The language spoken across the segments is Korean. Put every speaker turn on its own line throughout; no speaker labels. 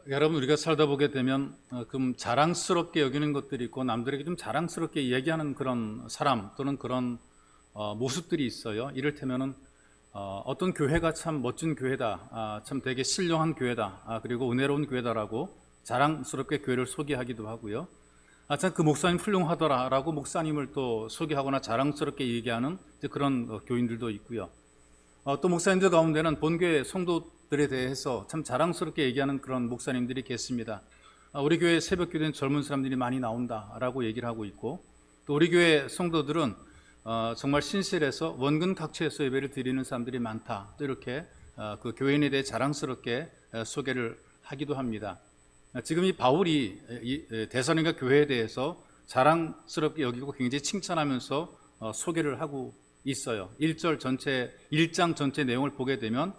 여러분, 우리가 살다 보게 되면 좀 자랑스럽게 여기는 것들이 있고 남들에게 좀 자랑스럽게 얘기하는 그런 사람 또는 그런 모습들이 있어요. 이를테면은 어떤 교회가 참 멋진 교회다, 참 되게 신령한 교회다, 그리고 은혜로운 교회다라고 자랑스럽게 교회를 소개하기도 하고요. 참 그 목사님 훌륭하더라라고 목사님을 또 소개하거나 자랑스럽게 얘기하는 그런 교인들도 있고요. 또 목사님들 가운데는 본교회 성도들에 대해서 참 자랑스럽게 얘기하는 그런 목사님들이 계십니다. 우리 교회 새벽기도엔 젊은 사람들이 많이 나온다라고 얘기를 하고 있고, 또 우리 교회 성도들은 정말 신실해서 원근 각처에서 예배를 드리는 사람들이 많다, 또 이렇게 그 교인에 대해 자랑스럽게 소개를 하기도 합니다. 지금 이 바울이 데살로니가 교회에 대해서 자랑스럽게 여기고 굉장히 칭찬하면서 소개를 하고 있어요. 1장 전체 내용을 보게 되면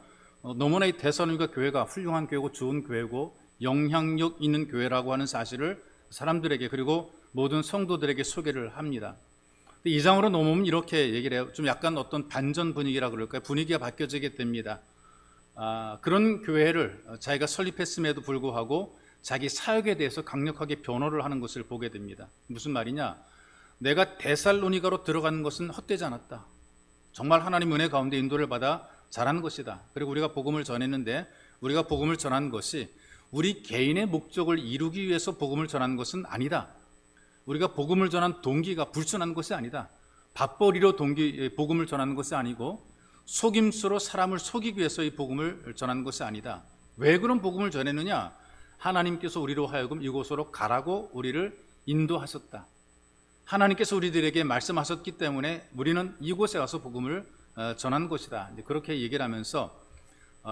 너무나 이 데살로니가 교회가 훌륭한 교회고 좋은 교회고 영향력 있는 교회라고 하는 사실을 사람들에게, 그리고 모든 성도들에게 소개를 합니다. 2장으로 넘으면 이렇게 얘기를 해요. 좀 약간 어떤 반전 분위기라 그럴까요? 분위기가 바뀌어지게 됩니다. 그런 교회를 자기가 설립했음에도 불구하고 자기 사역에 대해서 강력하게 변호를 하는 것을 보게 됩니다. 무슨 말이냐? 내가 데살로니가로 들어간 것은 헛되지 않았다. 정말 하나님 은혜 가운데 인도를 받아 잘한 것이다. 그리고 우리가 복음을 전했는데, 우리가 복음을 전한 것이 우리 개인의 목적을 이루기 위해서 복음을 전한 것은 아니다. 우리가 복음을 전한 동기가 불순한 것이 아니다. 밥벌이로 복음을 전하는 것이 아니고 속임수로 사람을 속이기 위해서 이 복음을 전한 것이 아니다. 왜 그런 복음을 전했느냐? 하나님께서 우리로 하여금 이곳으로 가라고 우리를 인도하셨다. 하나님께서 우리들에게 말씀하셨기 때문에 우리는 이곳에 가서 복음을 전한 것이다. 그렇게 얘기를 하면서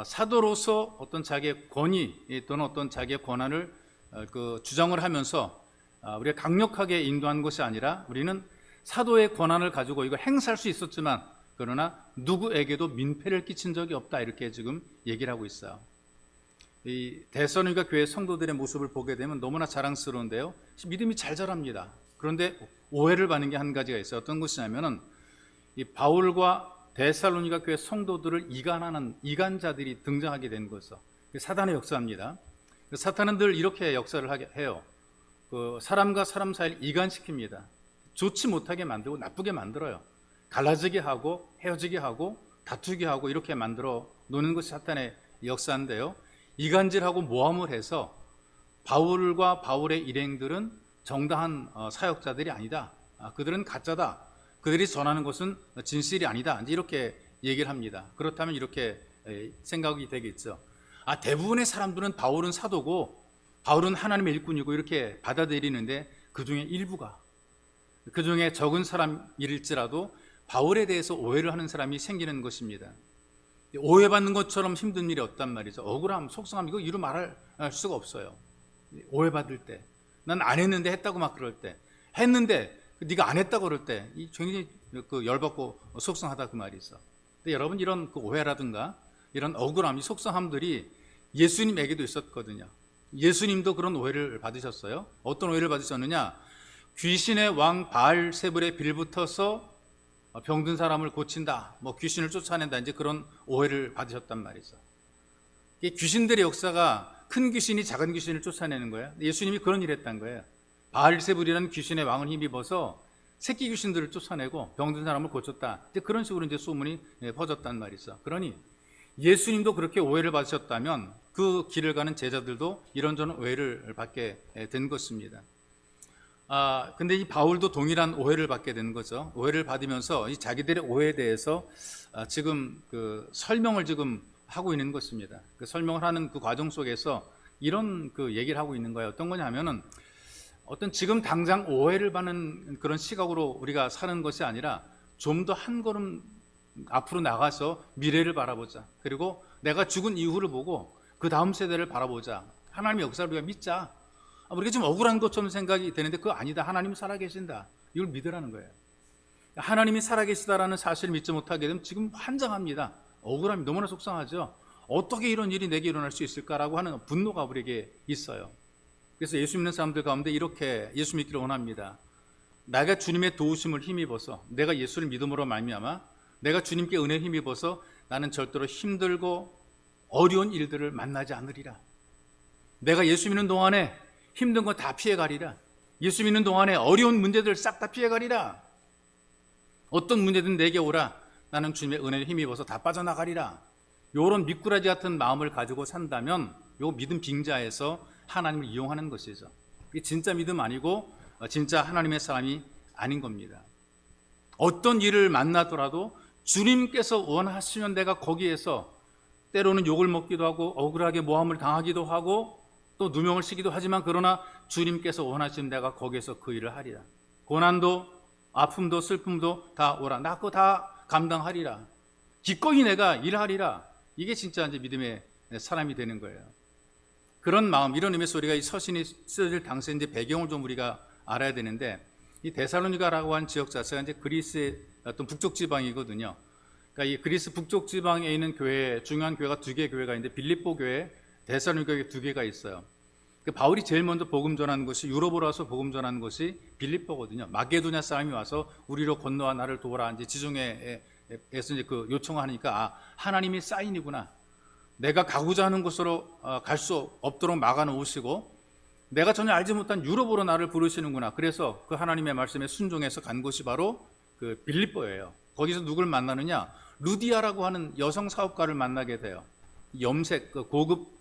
사도로서 어떤 자기의 권위 또는 어떤 자기의 권한을 주장을 하면서 우리가 강력하게 인도한 것이 아니라, 우리는 사도의 권한을 가지고 이걸 행사할 수 있었지만 그러나 누구에게도 민폐를 끼친 적이 없다, 이렇게 지금 얘기를 하고 있어요. 이 데살로니가 교회 성도들의 모습을 보게 되면 너무나 자랑스러운데요, 믿음이 잘 자랍니다. 그런데 오해를 받는 게 한 가지가 있어요. 어떤 것이냐면은 이 바울과 데살로니가 교회 성도들을 이간하는 이간자들이 등장하게 된 것이죠. 사단의 역사입니다. 사탄은 늘 이렇게 역사를 하게 해요. 사람과 사람 사이를 이간시킵니다. 좋지 못하게 만들고 나쁘게 만들어요. 갈라지게 하고 헤어지게 하고 다투게 하고 이렇게 만들어 노는 것이 사탄의 역사인데요, 이간질하고 모함을 해서 바울과 바울의 일행들은 정당한 사역자들이 아니다, 그들은 가짜다, 그들이 전하는 것은 진실이 아니다, 이렇게 얘기를 합니다. 그렇다면 이렇게 생각이 되겠죠. 대부분의 사람들은 바울은 사도고 바울은 하나님의 일꾼이고 이렇게 받아들이는데, 그 중에 일부가, 그 중에 적은 사람일지라도 바울에 대해서 오해를 하는 사람이 생기는 것입니다. 오해받는 것처럼 힘든 일이 없단 말이죠. 억울함, 속상함, 이거 이루 말할 수가 없어요. 오해받을 때, 난 안 했는데 했다고 막 그럴 때, 했는데 네가 안 했다고 그럴 때 굉장히 열받고 속상하다, 그 말이 있어. 근데 여러분, 이런 오해라든가 이런 억울함, 이 속상함들이 예수님에게도 있었거든요. 예수님도 그런 오해를 받으셨어요. 어떤 오해를 받으셨느냐? 귀신의 왕 바알세불에 빌붙어서 병든 사람을 고친다, 귀신을 쫓아낸다, 이제 그런 오해를 받으셨단 말이죠. 귀신들의 역사가 큰 귀신이 작은 귀신을 쫓아내는 거예요. 예수님이 그런 일을 했단 거예요. 바알세불이라는 귀신의 왕을 힘입어서 새끼 귀신들을 쫓아내고 병든 사람을 고쳤다, 이제 그런 식으로 이제 소문이 퍼졌단 말이죠. 그러니 예수님도 그렇게 오해를 받으셨다면 그 길을 가는 제자들도 이런저런 오해를 받게 된 것입니다. 근데 이 바울도 동일한 오해를 받게 된 거죠. 오해를 받으면서 이 자기들의 오해에 대해서 지금 설명을 지금 하고 있는 것입니다. 그 설명을 하는 그 과정 속에서 이런 얘기를 하고 있는 거예요. 어떤 거냐 하면은, 어떤 지금 당장 오해를 받는 그런 시각으로 우리가 사는 것이 아니라 좀 더 한 걸음 앞으로 나가서 미래를 바라보자. 그리고 내가 죽은 이후를 보고 그 다음 세대를 바라보자. 하나님의 역사를 우리가 믿자. 우리가 좀 억울한 것처럼 생각이 되는데 그거 아니다. 하나님이 살아계신다. 이걸 믿으라는 거예요. 하나님이 살아계시다라는 사실을 믿지 못하게 되면 지금 환장합니다. 억울함이 너무나 속상하죠. 어떻게 이런 일이 내게 일어날 수 있을까라고 하는 분노가 우리에게 있어요. 그래서 예수 믿는 사람들 가운데 이렇게 예수 믿기를 원합니다. 내가 주님의 도우심을 힘입어서, 내가 예수를 믿음으로 말미암아 내가 주님께 은혜 힘입어서 나는 절대로 힘들고 어려운 일들을 만나지 않으리라. 내가 예수 믿는 동안에 힘든 거 다 피해가리라. 예수 믿는 동안에 어려운 문제들 싹 다 피해가리라. 어떤 문제든 내게 오라. 나는 주님의 은혜를 힘입어서 다 빠져나가리라. 요런 미꾸라지 같은 마음을 가지고 산다면 요 믿음 빙자에서 하나님을 이용하는 것이죠. 이게 진짜 믿음 아니고 진짜 하나님의 사람이 아닌 겁니다. 어떤 일을 만나더라도 주님께서 원하시면 내가 거기에서 때로는 욕을 먹기도 하고 억울하게 모함을 당하기도 하고 또 누명을 쓰기도 하지만 그러나 주님께서 원하시면 내가 거기에서 그 일을 하리라. 고난도 아픔도 슬픔도 다 오라. 나 그거 다 감당하리라. 기꺼이 내가 일하리라. 이게 진짜 이제 믿음의 사람이 되는 거예요. 그런 마음, 이런 의미에서 우리가 이 서신이 쓰여질 당시의 이제 배경을 좀 우리가 알아야 되는데, 이 데살로니가라고 하는 지역 자체가 이제 그리스의 어떤 북쪽 지방이거든요. 그러니까 이 그리스 북쪽 지방에 있는 교회, 중요한 교회가 두 개 교회가 있는데 빌립보 교회, 데살로니가 교회 두 개가 있어요. 그 바울이 제일 먼저 복음 전하는 곳이, 유럽으로 와서 복음 전하는 곳이 빌립보거든요. 마게도냐 사람이 와서 우리로 건너와 나를 도와라 이제 지중해에서 이제 그 요청하니까 하나님이 사인이구나. 내가 가고자 하는 곳으로 갈 수 없도록 막아 놓으시고 내가 전혀 알지 못한 유럽으로 나를 부르시는구나. 그래서 그 하나님의 말씀에 순종해서 간 곳이 바로 그 빌립보예요. 거기서 누굴 만나느냐? 루디아라고 하는 여성 사업가를 만나게 돼요. 염색, 그 고급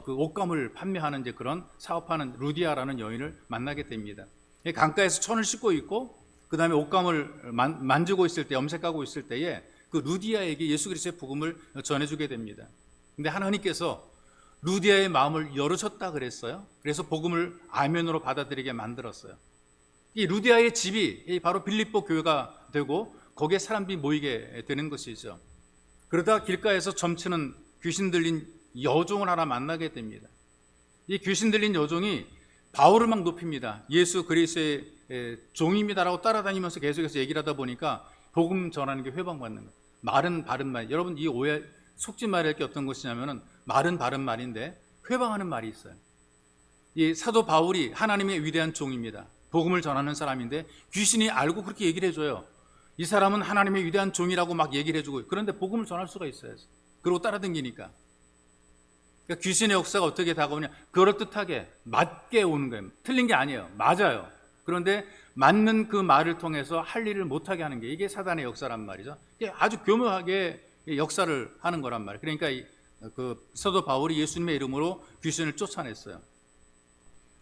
그 옷감을 판매하는 이제 그런 사업하는 루디아라는 여인을 만나게 됩니다. 강가에서 천을 씻고 있고 그 다음에 옷감을 만지고 있을 때, 염색하고 있을 때에 그 루디아에게 예수 그리스도의 복음을 전해주게 됩니다. 근데 하나님께서 루디아의 마음을 열으셨다 그랬어요. 그래서 복음을 아멘으로 받아들이게 만들었어요. 이 루디아의 집이 바로 빌립보 교회가 되고 거기에 사람들이 모이게 되는 것이죠. 그러다가 길가에서 점치는 귀신 들린 여종을 하나 만나게 됩니다. 이 귀신 들린 여종이 바울을 막 높입니다. 예수 그리스도의 종입니다라고 따라다니면서 계속해서 얘기를 하다 보니까 복음 전하는 게 회방받는 거예요. 말은 바른 말. 여러분 이 오해 속지 말할 게 어떤 것이냐면은 말은 바른 말인데 회방하는 말이 있어요. 이 사도 바울이 하나님의 위대한 종입니다. 복음을 전하는 사람인데 귀신이 알고 그렇게 얘기를 해줘요. 이 사람은 하나님의 위대한 종이라고 막 얘기를 해주고, 그런데 복음을 전할 수가 있어요. 그러고 따라다니니까. 그러니까 귀신의 역사가 어떻게 다가오냐? 그럴듯하게 맞게 오는 거예요. 틀린 게 아니에요. 맞아요. 그런데 맞는 그 말을 통해서 할 일을 못하게 하는 게 이게 사단의 역사란 말이죠. 이게 아주 교묘하게 역사를 하는 거란 말이에요. 그러니까 그 사도 바울이 예수님의 이름으로 귀신을 쫓아냈어요.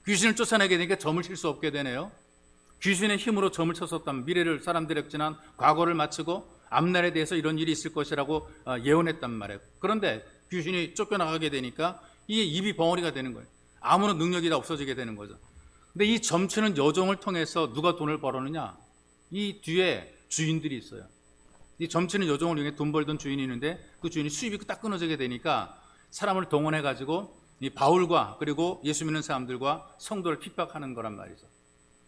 귀신을 쫓아내게 되니까 점을 칠 수 없게 되네요. 귀신의 힘으로 점을 쳤었다면 미래를 사람들이 지난 과거를 마치고 앞날에 대해서 이런 일이 있을 것이라고 예언했단 말이에요. 그런데 귀신이 쫓겨나가게 되니까 이게 입이 벙어리가 되는 거예요. 아무런 능력이 다 없어지게 되는 거죠. 근데 이 점치는 여종을 통해서 누가 돈을 벌었느냐? 이 뒤에 주인들이 있어요. 이 점치는 여종을 이용해 돈 벌던 주인이 있는데 그 주인이 수입이 딱 끊어지게 되니까 사람을 동원해 가지고 이 바울과 그리고 예수 믿는 사람들과 성도를 핍박하는 거란 말이죠.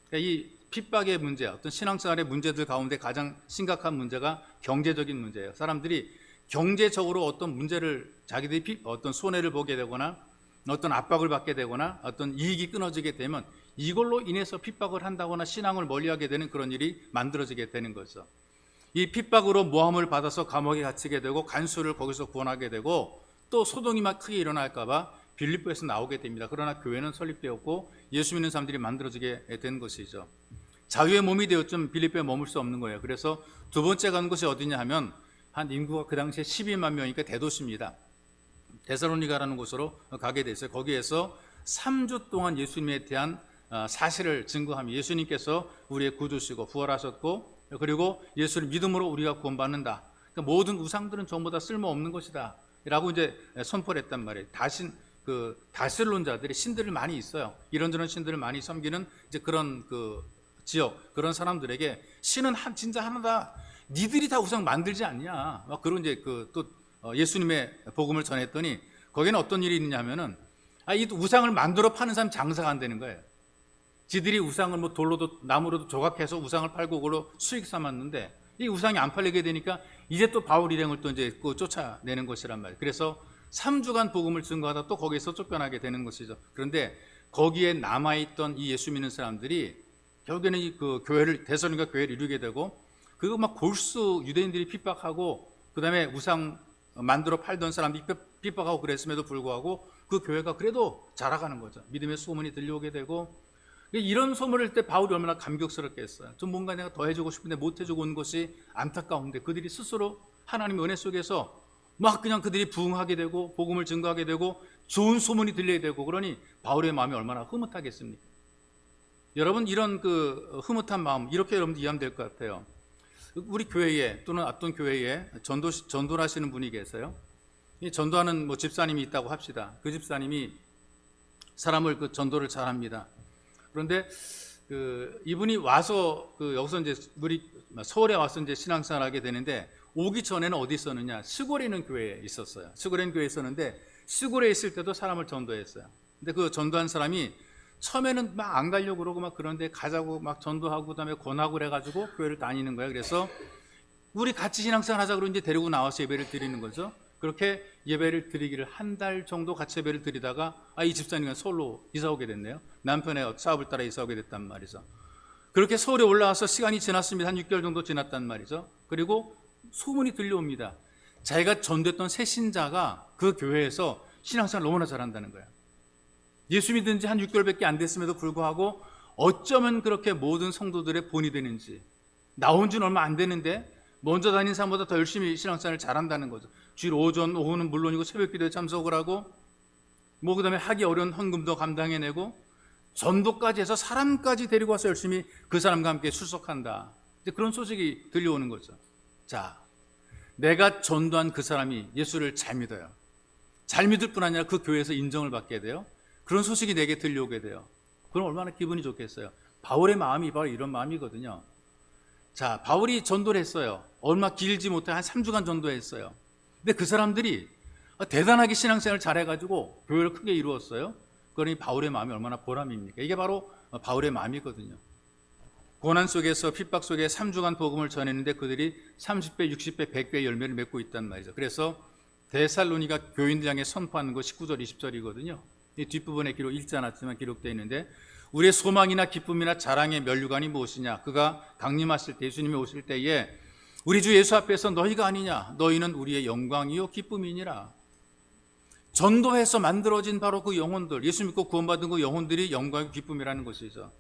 그러니까 이 핍박의 문제, 어떤 신앙생활의 문제들 가운데 가장 심각한 문제가 경제적인 문제예요. 사람들이 경제적으로 어떤 문제를 자기들이 어떤 손해를 보게 되거나 어떤 압박을 받게 되거나 어떤 이익이 끊어지게 되면 이걸로 인해서 핍박을 한다거나 신앙을 멀리하게 되는 그런 일이 만들어지게 되는 거죠. 이 핍박으로 모함을 받아서 감옥에 갇히게 되고 간수를 거기서 구원하게 되고 또 소동이 막 크게 일어날까 봐 빌립보에서 나오게 됩니다. 그러나 교회는 설립되었고 예수 믿는 사람들이 만들어지게 된 것이죠. 자유의 몸이 되었지만 빌립보에 머물 수 없는 거예요. 그래서 두 번째 간 곳이 어디냐 하면 한 인구가 그 당시에 12만 명이니까 대도시입니다. 데살로니가라는 곳으로 가게 됐어요. 거기에서 3주 동안 예수님에 대한 사실을 증거하며 예수님께서 우리의 구주시고 부활하셨고 그리고 예수를 믿음으로 우리가 구원받는다. 그러니까 모든 우상들은 전부 다 쓸모없는 것이다 라고 이제 선포를 했단 말이에요. 다슬론자들이 신들을 많이 있어요. 이런저런 신들을 많이 섬기는 이제 그런 그 지역, 그런 사람들에게 신은 진짜 하나다. 니들이 다 우상 만들지 않냐. 막 그런 이제 또 예수님의 복음을 전했더니 거기는 어떤 일이 있느냐면은 이 우상을 만들어 파는 사람 장사가 안 되는 거예요. 지들이 우상을 뭐 돌로도 나무로도 조각해서 우상을 팔고 그걸로 수익 삼았는데 이 우상이 안 팔리게 되니까 이제 또 바울 일행을 또 이제 쫓아내는 것이란 말이에요. 그래서 3주간 복음을 증거하다 또 거기에서 쫓겨나게 되는 것이죠. 그런데 거기에 남아있던 이 예수 믿는 사람들이 결국에는 그 교회를, 데살로니가 교회를 이루게 되고 그거 막 골수 유대인들이 핍박하고 그 다음에 우상 만들어 팔던 사람들이 핍박하고 그랬음에도 불구하고 그 교회가 그래도 자라가는 거죠. 믿음의 소문이 들려오게 되고, 이런 소문을 때 바울이 얼마나 감격스럽겠어요. 좀 뭔가 내가 더 해주고 싶은데 못 해주고 온 것이 안타까운데 그들이 스스로 하나님의 은혜 속에서 막 그냥 그들이 부응하게 되고 복음을 증거하게 되고 좋은 소문이 들려야 되고, 그러니 바울의 마음이 얼마나 흐뭇하겠습니까? 여러분, 이런 그 흐뭇한 마음, 이렇게 여러분들 이해하면 될 것 같아요. 우리 교회에 또는 어떤 교회에 전도를 하시는 분이 계세요. 이 전도하는 뭐 집사님이 있다고 합시다. 그 집사님이 사람을 그 전도를 잘합니다. 그런데 이분이 와서 여기서 이제 우리 서울에 와서 이제 신앙생활하게 되는데, 오기 전에는 어디 있었느냐? 시골에 있는 교회에 있었어요. 시골에 있는 교회에 있었는데 시골에 있을 때도 사람을 전도했어요. 근데 그 전도한 사람이 처음에는 막 안 가려고 그러고 막 그런데 가자고 막 전도하고 그다음에 권하고 그래가지고 교회를 다니는 거예요. 그래서 우리 같이 신앙생활 하자고 이제 데리고 나와서 예배를 드리는 거죠. 그렇게 예배를 드리기를 한 달 정도 같이 예배를 드리다가 이 집사님은 서울로 이사 오게 됐네요. 남편의 사업을 따라 이사 오게 됐단 말이죠. 그렇게 서울에 올라와서 시간이 지났습니다. 한 6개월 정도 지났단 말이죠. 그리고 소문이 들려옵니다. 자기가 전도했던 새 신자가 그 교회에서 신앙생활을 너무나 잘한다는 거예요. 예수 믿은 지 한 6개월밖에 안 됐음에도 불구하고 어쩌면 그렇게 모든 성도들의 본이 되는지, 나온 지는 얼마 안 되는데 먼저 다닌 사람보다 더 열심히 신앙생활을 잘한다는 거죠. 주일 오전, 오후는 물론이고 새벽 기도에 참석을 하고 뭐 그다음에 하기 어려운 헌금도 감당해내고 전도까지 해서 사람까지 데리고 와서 열심히 그 사람과 함께 출석한다. 이제 그런 소식이 들려오는 거죠. 자, 내가 전도한 그 사람이 예수를 잘 믿어요. 잘 믿을 뿐 아니라 그 교회에서 인정을 받게 돼요. 그런 소식이 내게 들려오게 돼요. 그럼 얼마나 기분이 좋겠어요. 바울의 마음이 바로 이런 마음이거든요. 자, 바울이 전도를 했어요. 얼마 길지 못해 한 3주간 전도했어요. 근데 그 사람들이 대단하게 신앙생활을 잘해가지고 교회를 크게 이루었어요. 그러니 바울의 마음이 얼마나 보람입니까? 이게 바로 바울의 마음이거든요. 고난 속에서 핍박 속에 3주간 복음을 전했는데 그들이 30배, 60배, 100배의 열매를 맺고 있단 말이죠. 그래서 데살로니가 교인들 향해 선포하는 거 19절, 20절이거든요. 이 뒷부분에 읽지 않았지만 기록되어 있는데, 우리의 소망이나 기쁨이나 자랑의 면류관이 무엇이냐? 그가 강림하실 때, 예수님이 오실 때에 우리 주 예수 앞에서 너희가 아니냐? 너희는 우리의 영광이요 기쁨이니라. 전도해서 만들어진 바로 그 영혼들, 예수 믿고 구원받은 그 영혼들이 영광이고 기쁨이라는 것이죠.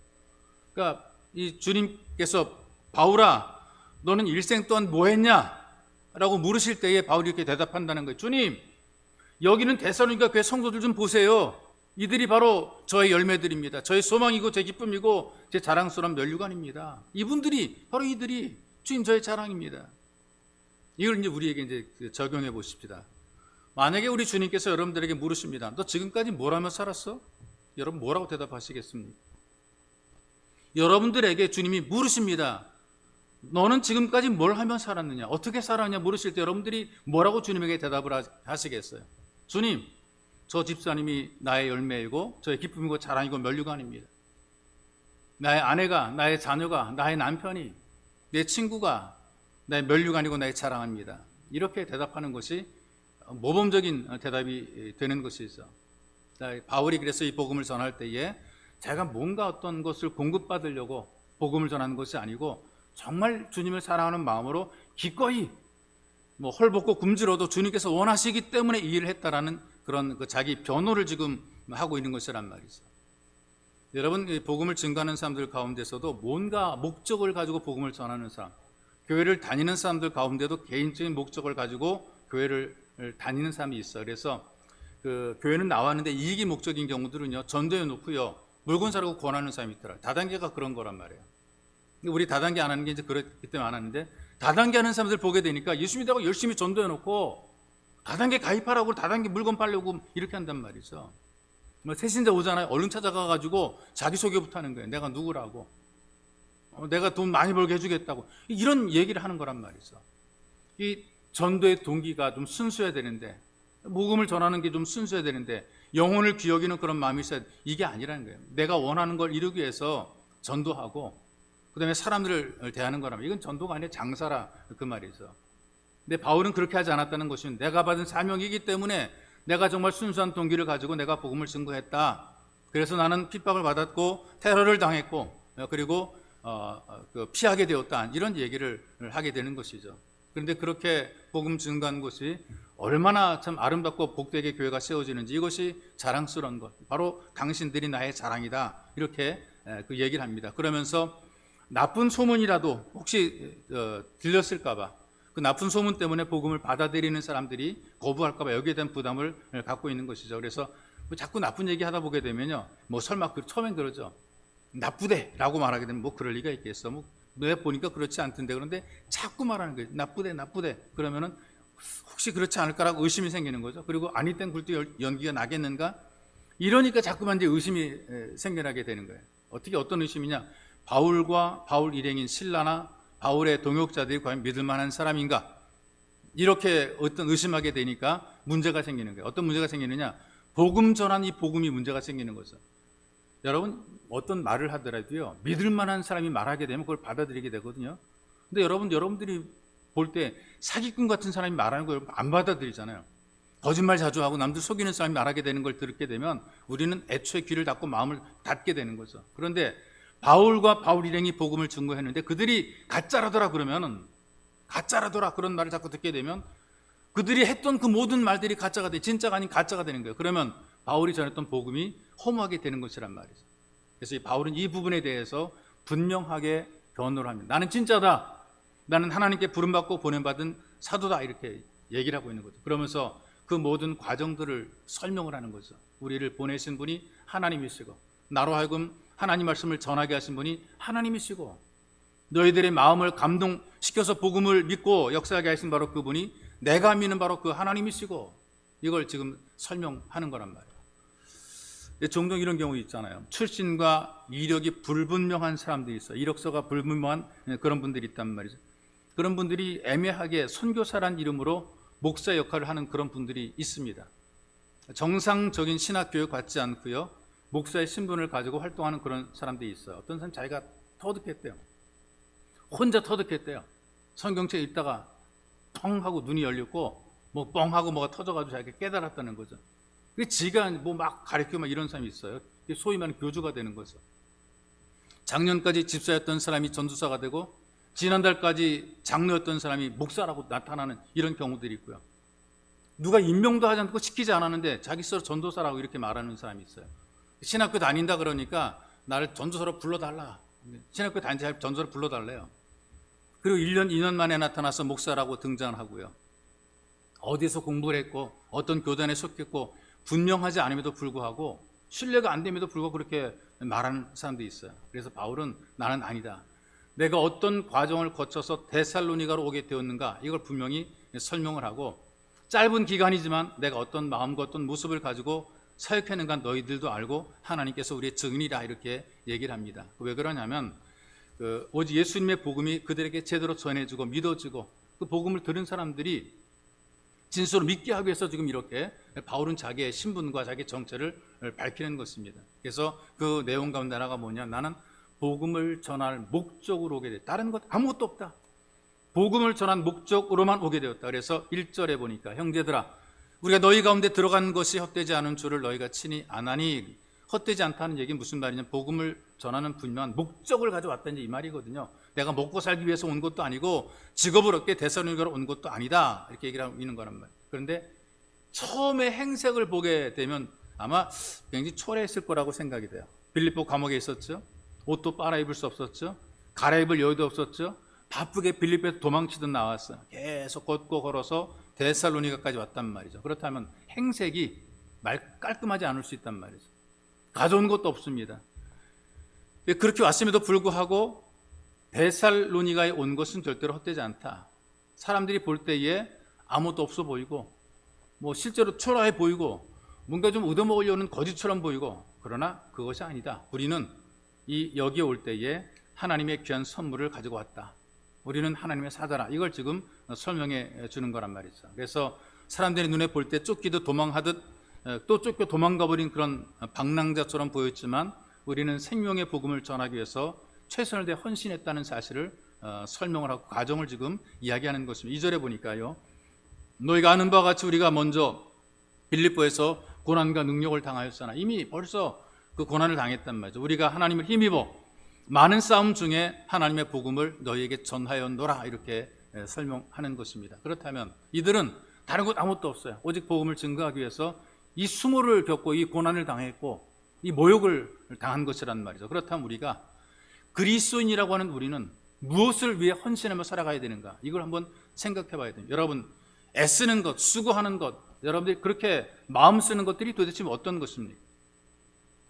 그러니까 이 주님께서 바울아, 너는 일생 동안 뭐 했냐? 라고 물으실 때에 바울이 이렇게 대답한다는 거예요. 주님, 여기는 데살로니가 교회 성도들 좀 보세요. 이들이 바로 저의 열매들입니다. 저의 소망이고 제 기쁨이고 제 자랑스러운 면류관입니다. 이분들이 바로 이들이 주님 저의 자랑입니다. 이걸 이제 우리에게 이제 적용해 보십시다. 만약에 우리 주님께서 여러분들에게 물으십니다. 너 지금까지 뭘 하며 살았어? 여러분 뭐라고 대답하시겠습니까? 여러분들에게 주님이 물으십니다. 너는 지금까지 뭘 하며 살았느냐? 어떻게 살았냐? 물으실 때 여러분들이 뭐라고 주님에게 대답을 하시겠어요? 주님, 저 집사님이 나의 열매이고 저의 기쁨이고 자랑이고 면류관입니다. 나의 아내가, 나의 자녀가, 나의 남편이, 내 친구가 나의 면류관이고 나의 자랑입니다. 이렇게 대답하는 것이 모범적인 대답이 되는 것이죠. 바울이 그래서 이 복음을 전할 때에 제가 뭔가 어떤 것을 공급받으려고 복음을 전하는 것이 아니고 정말 주님을 사랑하는 마음으로 기꺼이 헐벗고 굶주려도 주님께서 원하시기 때문에 이 일을 했다라는 그런 자기 변호를 지금 하고 있는 것이란 말이죠. 여러분, 복음을 증거하는 사람들 가운데서도 뭔가 목적을 가지고 복음을 전하는 사람, 교회를 다니는 사람들 가운데도 개인적인 목적을 가지고 교회를 다니는 사람이 있어요. 그래서 그 교회는 나왔는데 이익이 목적인 경우들은요, 전도해 놓고요, 물건 사라고 권하는 사람이 있더라. 다단계가 그런 거란 말이에요. 우리 다단계 안 하는 게 이제 그랬기 때문에 안 하는데, 다단계 하는 사람들 보게 되니까 예수 믿다고 열심히 전도해 놓고 다단계 가입하라고 다단계 물건 팔려고 이렇게 한단 말이죠. 새신자 오잖아요. 얼른 찾아가가지고 자기소개부터 하는 거예요. 내가 누구라고, 내가 돈 많이 벌게 해주겠다고, 이런 얘기를 하는 거란 말이죠. 이 전도의 동기가 좀 순수해야 되는데, 복음을 전하는 게 좀 순수해야 되는데, 영혼을 귀여기는 그런 마음이 있어야 돼. 이게 아니라는 거예요. 내가 원하는 걸 이루기 위해서 전도하고 그 다음에 사람들을 대하는 거라면 이건 전도가 아니라 장사라, 그 말이죠. 근데 바울은 그렇게 하지 않았다는 것은 내가 받은 사명이기 때문에 내가 정말 순수한 동기를 가지고 내가 복음을 증거했다. 그래서 나는 핍박을 받았고 테러를 당했고 그리고 피하게 되었다. 이런 얘기를 하게 되는 것이죠. 그런데 그렇게 복음 증거한 것이 얼마나 참 아름답고 복되게 교회가 세워지는지 이것이 자랑스러운 것. 바로 당신들이 나의 자랑이다. 이렇게 그 얘기를 합니다. 그러면서 나쁜 소문이라도 혹시 들렸을까봐 그 나쁜 소문 때문에 복음을 받아들이는 사람들이 거부할까봐 여기에 대한 부담을 갖고 있는 것이죠. 그래서 뭐 자꾸 나쁜 얘기 하다 보게 되면요, 뭐 설마 처음엔 그러죠. 나쁘대라고 말하게 되면 뭐 그럴 리가 있겠어. 뭐 내가 보니까 그렇지 않던데. 그런데 자꾸 말하는 거예요. 나쁘대. 그러면은 혹시 그렇지 않을까라고 의심이 생기는 거죠. 그리고 아니 땐 굴뚝 연기가 나겠는가? 이러니까 자꾸만 이제 의심이 생겨나게 되는 거예요. 어떻게 어떤 의심이냐? 바울과 바울 일행인 실라나 바울의 동역자들이 과연 믿을 만한 사람인가? 이렇게 어떤 의심하게 되니까 문제가 생기는 거예요. 어떤 문제가 생기느냐? 복음 전한 이 복음이 문제가 생기는 거죠. 여러분, 어떤 말을 하더라도요, 믿을 만한 사람이 말하게 되면 그걸 받아들이게 되거든요. 근데 여러분들이 볼 때 사기꾼 같은 사람이 말하는 걸 안 받아들이잖아요. 거짓말 자주 하고 남들 속이는 사람이 말하게 되는 걸 듣게 되면 우리는 애초에 귀를 닫고 마음을 닫게 되는 거죠. 그런데 바울과 바울 일행이 복음을 증거했는데 그들이 가짜라더라 그러면은, 가짜라더라 그런 말을 자꾸 듣게 되면 그들이 했던 그 모든 말들이 가짜가 돼, 진짜가 아닌 가짜가 되는 거예요. 그러면 바울이 전했던 복음이 허무하게 되는 것이란 말이죠. 그래서 이 바울은 이 부분에 대해서 분명하게 변호를 합니다. 나는 진짜다. 나는 하나님께 부름받고 보냄받은 사도다. 이렇게 얘기를 하고 있는 거죠. 그러면서 그 모든 과정들을 설명을 하는 거죠. 우리를 보내신 분이 하나님이시고, 나로 하여금 하나님 말씀을 전하게 하신 분이 하나님이시고, 너희들의 마음을 감동시켜서 복음을 믿고 역사하게 하신 바로 그분이 내가 믿는 바로 그 하나님이시고, 이걸 지금 설명하는 거란 말이에요. 종종 이런 경우 있잖아요. 출신과 이력이 불분명한 사람들이 있어요. 이력서가 불분명한 그런 분들이 있단 말이죠. 그런 분들이 애매하게 선교사란 이름으로 목사 역할을 하는 그런 분들이 있습니다. 정상적인 신학교육 받지 않고요, 목사의 신분을 가지고 활동하는 그런 사람들이 있어요. 어떤 사람은 자기가 터득했대요. 혼자 터득했대요. 성경책 읽다가 펑 하고 눈이 열렸고 뭐 뻥 하고 뭐가 터져가지고 자기가 깨달았다는 거죠. 지가 뭐 막 가르치고 막 이런 사람이 있어요. 소위 말하는 교주가 되는 거죠. 작년까지 집사였던 사람이 전도사가 되고 지난달까지 장로였던 사람이 목사라고 나타나는 이런 경우들이 있고요. 누가 임명도 하지 않고 시키지 않았는데 자기 스스로 전도사라고 이렇게 말하는 사람이 있어요. 신학교 다닌다 그러니까 나를 전도사로 불러달라. 신학교 다니지 않고 전도사로 불러달래요. 그리고 1년, 2년 만에 나타나서 목사라고 등장하고요. 어디서 공부를 했고 어떤 교단에 속했고 분명하지 않음에도 불구하고, 신뢰가 안 됨에도 불구하고 그렇게 말하는 사람들이 있어요. 그래서 바울은 나는 아니다. 내가 어떤 과정을 거쳐서 데살로니가로 오게 되었는가, 이걸 분명히 설명을 하고, 짧은 기간이지만 내가 어떤 마음과 어떤 모습을 가지고 사역했는가 너희들도 알고 하나님께서 우리의 증인이라, 이렇게 얘기를 합니다. 왜 그러냐면 오직 예수님의 복음이 그들에게 제대로 전해지고 믿어지고 그 복음을 들은 사람들이 진실로 믿게 하기 위해서 지금 이렇게 바울은 자기의 신분과 자기의 정체를 밝히는 것입니다. 그래서 그 내용 가운데 하나가 뭐냐, 나는 복음을 전할 목적으로 오게 되었다. 다른 것 아무것도 없다. 복음을 전한 목적으로만 오게 되었다. 그래서 1절에 보니까 형제들아, 우리가 너희 가운데 들어간 것이 헛되지 않은 줄을 너희가 친히 아나니, 헛되지 않다는 얘기는 무슨 말이냐, 복음을 전하는 분명한 목적을 가져왔다는 이 말이거든요. 내가 먹고 살기 위해서 온 것도 아니고 직업을 얻게 데살로니가로 온 것도 아니다, 이렇게 얘기를 하고 있는 거란 말이에요. 그런데 처음에 행색을 보게 되면 아마 굉장히 초라했을 거라고 생각이 돼요. 빌립보 감옥에 있었죠. 옷도 빨아입을 수 없었죠. 갈아입을 여유도 없었죠. 바쁘게 빌립보에서 도망치듯 나왔어요. 계속 걷고 걸어서 데살로니가까지 왔단 말이죠. 그렇다면 행색이 깔끔하지 않을 수 있단 말이죠. 가져온 것도 없습니다. 그렇게 왔음에도 불구하고 데살로니가에 온 것은 절대로 헛되지 않다. 사람들이 볼 때에 아무것도 없어 보이고 뭐 실제로 초라해 보이고 뭔가 좀 얻어먹으려는 거짓처럼 보이고, 그러나 그것이 아니다. 우리는 여기에 올 때에 하나님의 귀한 선물을 가지고 왔다. 우리는 하나님의 사자라. 이걸 지금 설명해 주는 거란 말이죠. 그래서 사람들이 눈에 볼 때 쫓기듯 도망하듯 또 쫓겨 도망가버린 그런 방랑자처럼 보였지만 우리는 생명의 복음을 전하기 위해서 최선을 다해 헌신했다는 사실을 설명을 하고 과정을 지금 이야기하는 것입니다. 2절에 보니까요, 너희가 아는 바와 같이 우리가 먼저 빌립보에서 고난과 능력을 당하였으나, 이미 벌써 그 고난을 당했단 말이죠. 우리가 하나님을 힘입어 많은 싸움 중에 하나님의 복음을 너희에게 전하였노라, 이렇게 설명하는 것입니다. 그렇다면 이들은 다른 것 아무것도 없어요. 오직 복음을 증거하기 위해서 이 수모를 겪고 이 고난을 당했고 이 모욕을 당한 것이란 말이죠. 그렇다면 우리가 그리스도인이라고 하는 우리는 무엇을 위해 헌신하며 살아가야 되는가? 이걸 한번 생각해 봐야 됩니다. 여러분, 애쓰는 것, 수고하는 것, 여러분들이 그렇게 마음 쓰는 것들이 도대체 어떤 것입니까?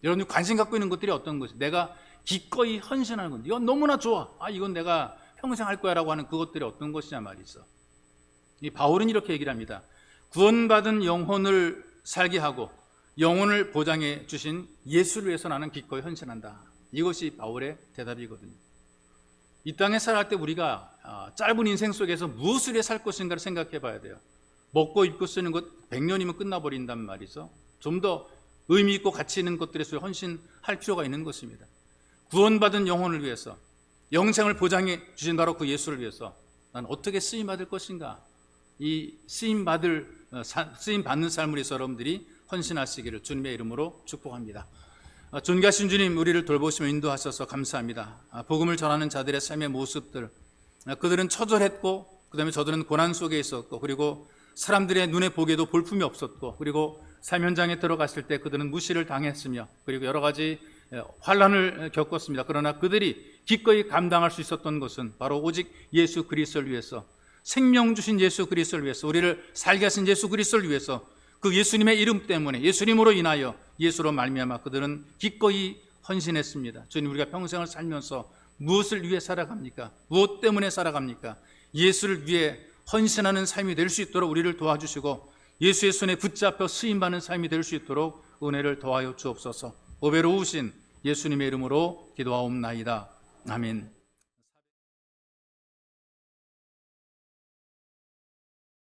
여러분들이 관심 갖고 있는 것들이 어떤 것이 내가 기꺼이 헌신하는 것, 이건 너무나 좋아. 이건 내가 평생 할 거야 라고 하는 그것들이 어떤 것이냐 말이죠. 이 바울은 이렇게 얘기를 합니다. 구원받은 영혼을 살게 하고 영혼을 보장해 주신 예수를 위해서 나는 기꺼이 헌신한다. 이것이 바울의 대답이거든요. 이 땅에 살아갈 때 우리가 짧은 인생 속에서 무엇을 위해 살 것인가를 생각해 봐야 돼요. 먹고 입고 쓰는 것 100년이면 끝나버린단 말이죠. 좀 더 의미 있고 가치 있는 것들에 서 헌신할 필요가 있는 것입니다. 구원받은 영혼을 위해서, 영생을 보장해 주신 바로 그 예수를 위해서 난 어떻게 쓰임받을 것인가? 이 쓰임받는 삶을 위해서 여러분들이 헌신하시기를 주님의 이름으로 축복합니다. 존귀하신 주님, 우리를 돌보시며 인도하셔서 감사합니다. 복음을 전하는 자들의 삶의 모습들, 그들은 처절했고 그 다음에 저들은 고난 속에 있었고, 그리고 사람들의 눈에 보기에도 볼품이 없었고, 그리고 삶 현장에 들어갔을 때 그들은 무시를 당했으며, 그리고 여러 가지 환난을 겪었습니다. 그러나 그들이 기꺼이 감당할 수 있었던 것은 바로 오직 예수 그리스도를 위해서, 생명 주신 예수 그리스도를 위해서, 우리를 살게 하신 예수 그리스도를 위해서, 그 예수님의 이름 때문에, 예수님으로 인하여, 예수로 말미암아 그들은 기꺼이 헌신했습니다. 주님, 우리가 평생을 살면서 무엇을 위해 살아갑니까? 무엇 때문에 살아갑니까? 예수를 위해 헌신하는 삶이 될 수 있도록 우리를 도와주시고, 예수의 손에 붙잡혀 쓰임받는 삶이 될 수 있도록 은혜를 더하여 주옵소서. 보배로우신 예수님의 이름으로 기도하옵나이다. 아멘.